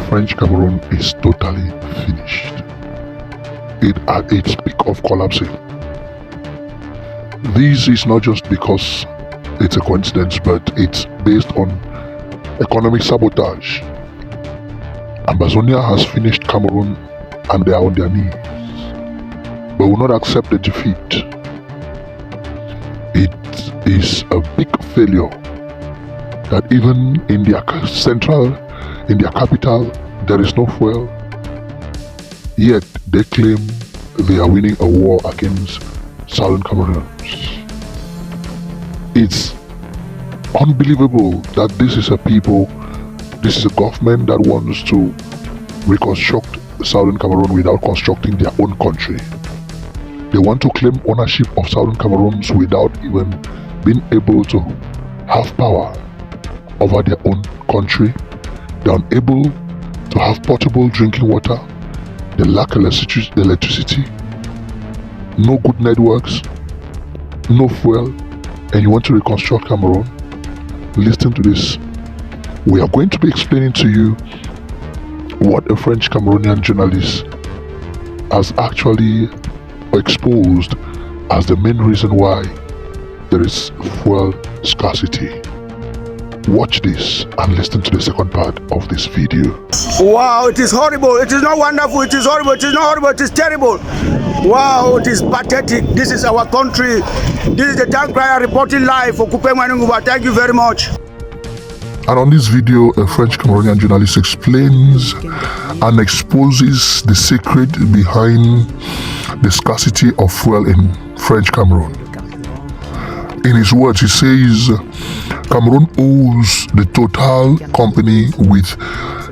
French Cameroon is totally finished. It at its peak of collapsing. This is not just because it's a coincidence, but it's based on economic sabotage. Ambazonia has finished Cameroon and they are on their knees, but will not accept the defeat. It is a big failure that even in their capital, there is no fuel, yet they claim they are winning a war against Southern Cameroonians. It's unbelievable that this is a government that wants to reconstruct Southern Cameroon without constructing their own country. They want to claim ownership of Southern Cameroons without even being able to have power over their own country. They're unable to have potable drinking water. They lack electricity, no good networks, no fuel, and you want to reconstruct Cameroon? Listen to this. We are going to be explaining to you what a French Cameroonian journalist has actually exposed as the main reason why there is fuel scarcity. Watch this and listen to the second part of this video. Wow, it is horrible. It is not wonderful. It is horrible. It is not horrible. It is terrible. Wow, it is pathetic. This is our country. This is the Town Crier reporting live for Coupe Manunguba. Thank you very much. And on this video, a French Cameroonian journalist explains and exposes the secret behind the scarcity of fuel in French Cameroon. In his words, he says Cameroon owes the Total company with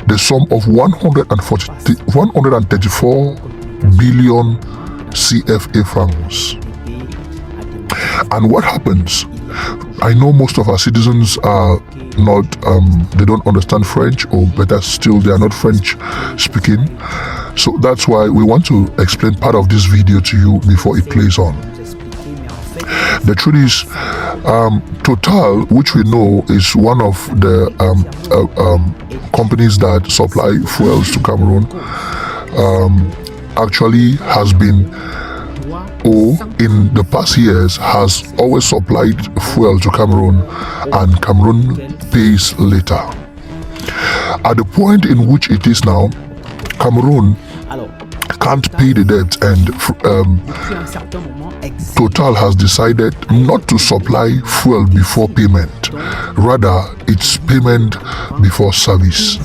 the sum of 134 billion CFA francs. And what happens? I know most of our citizens are not, they don't understand French, or better still, they are not French speaking. So that's why we want to explain part of this video to you before it plays on. The truth is, Total, which we know is one of the companies that supply fuels to Cameroon, actually has been, or in the past years, has always supplied fuel to Cameroon, and Cameroon pays later. At the point in which it is now, Cameroon can't pay the debt, and Total has decided not to supply fuel before payment. Rather, it's payment before service.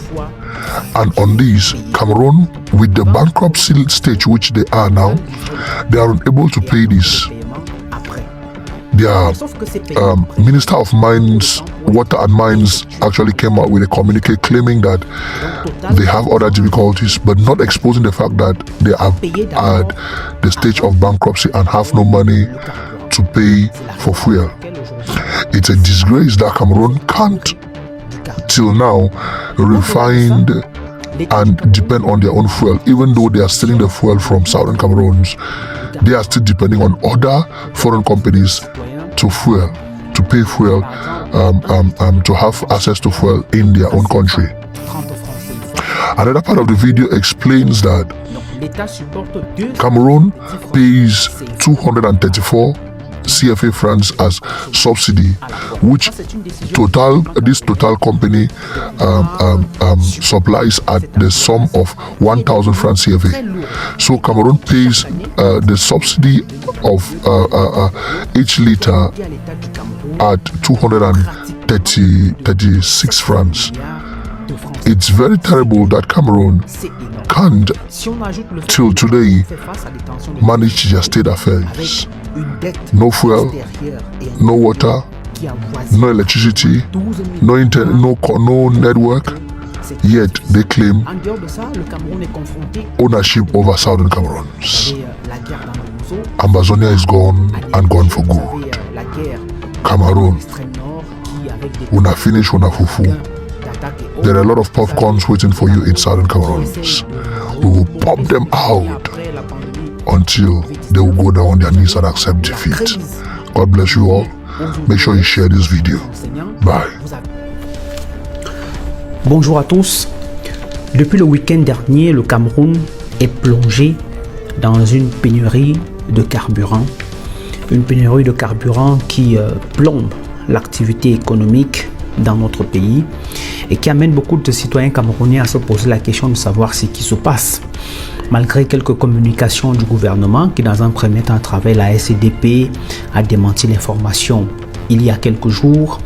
And on this, Cameroon, with the bankruptcy stage which they are now, they are unable to pay this. Their Minister of Mines, Water and Mines actually came out with a communique claiming that they have other difficulties, but not exposing the fact that they are at the stage of bankruptcy and have no money to pay for fuel. It's a disgrace that Cameroon can't, till now, refine and depend on their own fuel. Even though they are stealing the fuel from Southern Cameroons, they are still depending on other foreign companies to fuel, to pay fuel, to have access to fuel in their own country. Another part of the video explains that Cameroon pays 234 CFA francs as subsidy, which this Total company supplies at the sum of 1,000 francs CFA. So Cameroon pays the subsidy of each liter at 236 francs. It's very terrible that Cameroon can't, till today, manage their state affairs. No fuel, no water, no electricity, no internet, no network, yet they claim ownership over Southern Cameroons. Ambazonia is gone, and gone for good. Cameroon, una finish, una fufu. There are a lot of popcorns waiting for you in Southern Cameroons. We will pop them out until they will go down on their knees and accept defeat. God bless you all. Make sure you share this video. Bye. Bonjour à tous. Depuis le week-end dernier, le Cameroun est plongé dans une pénurie de carburant. Une pénurie de carburant qui plombe l'activité économique dans notre pays et qui amène beaucoup de citoyens camerounais à se poser la question de savoir ce qui se passe. Malgré quelques communications du gouvernement qui dans un premier temps à travers la SCDP a démenti l'information il y a quelques jours,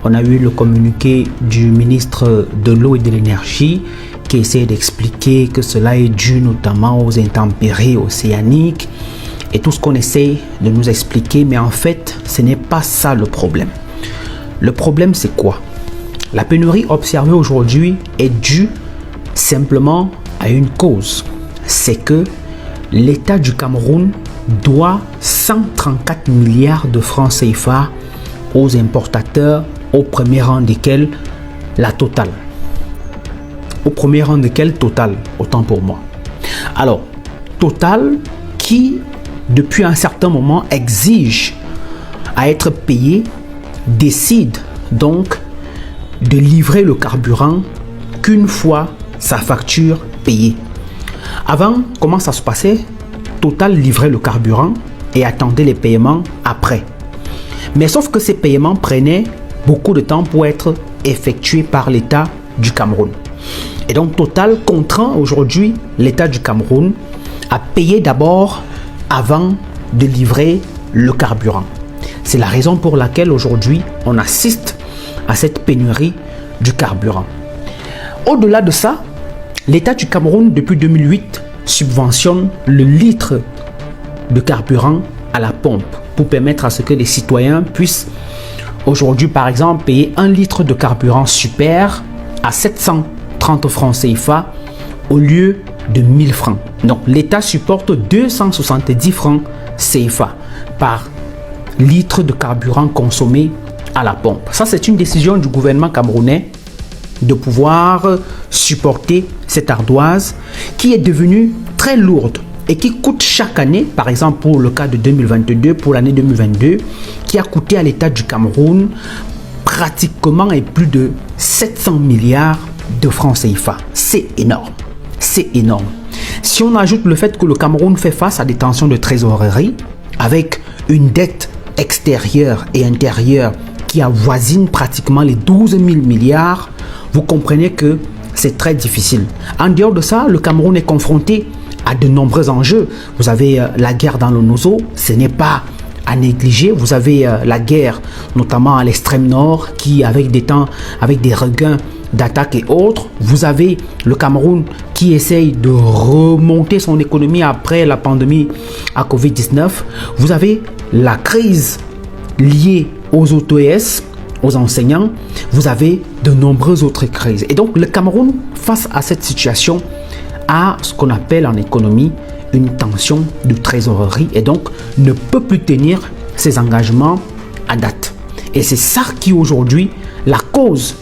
on a eu le communiqué du ministre de l'eau et de l'énergie qui essaie d'expliquer que cela est dû notamment aux intempéries océaniques et tout ce qu'on essaie de nous expliquer, mais en fait ce n'est pas ça le problème. Le problème c'est quoi? La pénurie observée aujourd'hui est due simplement à une cause. C'est que l'État du Cameroun doit 134 milliards de francs CFA aux importateurs, au premier rang desquels la Total. Au premier rang desquels Total, autant pour moi. Alors, Total qui, depuis un certain moment, exige à être payé, décide donc de livrer le carburant qu'une fois sa facture payée. Avant, comment ça se passait? Total livrait le carburant et attendait les paiements après. Mais sauf que ces paiements prenaient beaucoup de temps pour être effectués par l'État du Cameroun. Et donc Total contraint aujourd'hui l'État du Cameroun à payer d'abord avant de livrer le carburant. C'est la raison pour laquelle aujourd'hui on assiste à cette pénurie du carburant. Au-delà de ça, l'État du Cameroun depuis 2008 subventionne le litre de carburant à la pompe pour permettre à ce que les citoyens puissent aujourd'hui par exemple payer 1 litre de carburant super à 730 francs CFA au lieu de 1000 francs. Donc l'État supporte 270 francs CFA par litre de carburant consommé à la pompe. Ça c'est une décision du gouvernement camerounais de pouvoir supporter cette ardoise qui est devenue très lourde et qui coûte chaque année, par exemple pour le cas de 2022, pour l'année 2022, qui a coûté à l'État du Cameroun pratiquement et plus de 700 milliards de francs CFA. C'est énorme, c'est énorme. Si on ajoute le fait que le Cameroun fait face à des tensions de trésorerie avec une dette extérieure et intérieure qui avoisine pratiquement les 12 000 milliards, vous comprenez que c'est très difficile. En dehors de ça, le Cameroun est confronté à de nombreux enjeux. Vous avez la guerre dans le Nozo, ce n'est pas à négliger. Vous avez la guerre, notamment à l'extrême nord, qui avec des regains d'attaques et autres. Vous avez le Cameroun qui essaye de remonter son économie après la pandémie à Covid-19. Vous avez la crise liée aux OTS, aux enseignants. Vous avez de nombreuses autres crises. Et donc le Cameroun, face à cette situation, a ce qu'on appelle en économie une tension de trésorerie et donc ne peut plus tenir ses engagements à date. Et c'est ça qui aujourd'hui la cause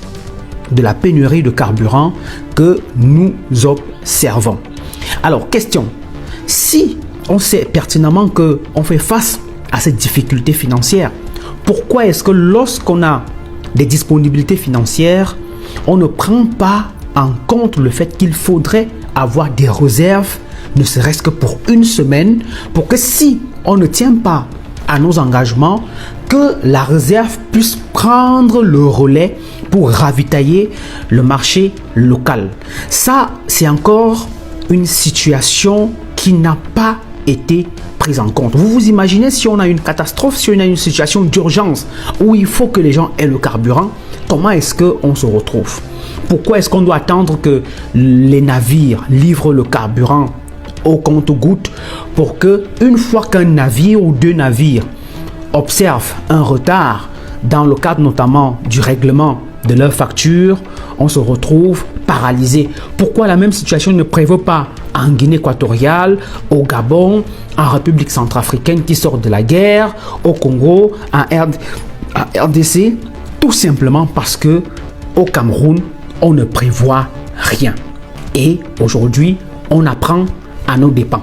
de la pénurie de carburant que nous observons. Alors question, si on sait pertinemment qu'on fait face à cette difficulté financière, pourquoi est-ce que lorsqu'on a des disponibilités financières, on ne prend pas en compte le fait qu'il faudrait avoir des réserves, ne serait-ce que pour une semaine, pour que si on ne tient pas à nos engagements, que la réserve puisse prendre le relais pour ravitailler le marché local. Ça, c'est encore une situation qui n'a pas été prise en compte. Vous vous imaginez si on a une catastrophe, si on a une situation d'urgence où il faut que les gens aient le carburant, comment est-ce qu'on se retrouve? Pourquoi est-ce qu'on doit attendre que les navires livrent le carburant au compte-gouttes pour que, une fois qu'un navire ou deux navires observent un retard dans le cadre notamment du règlement de leur facture, on se retrouve paralysé? Pourquoi la même situation ne prévaut pas en Guinée équatoriale, au Gabon, en République centrafricaine qui sort de la guerre, au Congo, en RDC? Tout simplement parce que au Cameroun, on ne prévoit rien. Et aujourd'hui, on apprend à nos dépens.